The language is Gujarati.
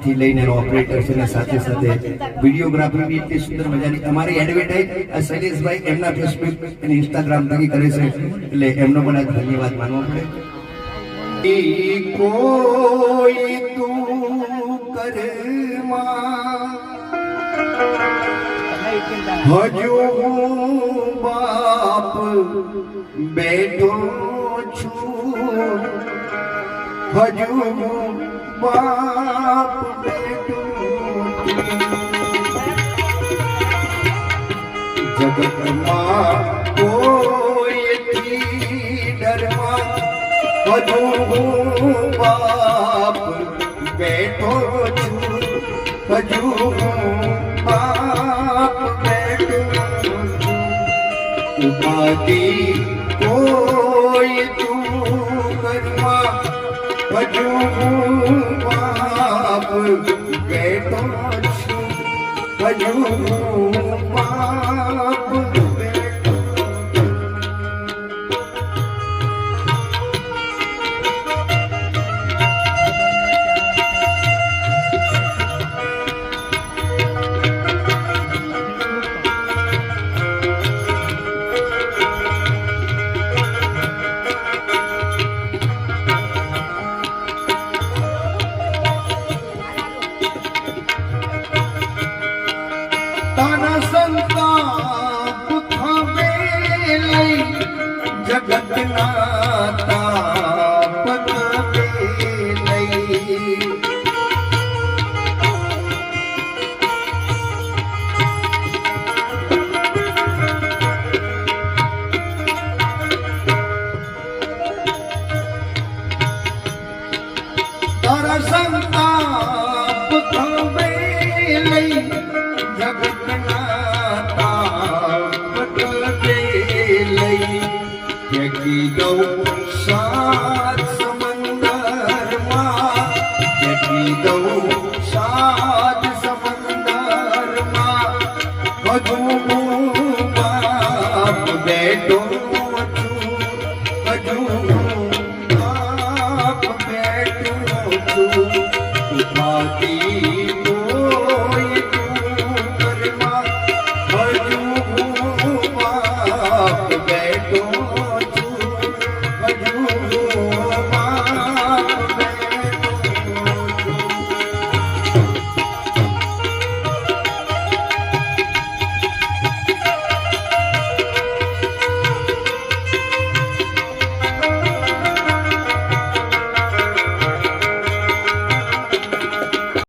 થી લઈને ઓપરેટર છે ને સાથે સાથે વિડીયોગ્રાફી એટલી સુંદર મજાની અમારી એડવર્ટાઇઝ આ શૈલેષભાઈ એમના ફેસબુક અને ઇન્સ્ટાગ્રામ થકી કરે છે એટલે એમનો પણ ધન્યવાદ માનવો પડે કોઈ તું કરમાં હજુ બાપ બેઠો છું હજુ બાપ બેઠો જગતમાં કોઈથી ડરમાં હજુ બાપ બેઠો છું હજુ બાપ બેઠો ઉપાધિ કોઈ તું કરમાં હજુ બાપ બેઠો છું હજુ બાપ બેઠો તારા સંતાપ ખાવે લઈ જગતના તાપ ખાવે લઈ તારા સંતાપ ખાવે લઈ જગતના તાપ લઈ ફેંકી દઉં સાત સમંદરમાં ફેંકી દઉં સાત સમંદરમાં હજુ બાપ બેઠો છું હજુ બાપ બેઠો છું ઉપાધિ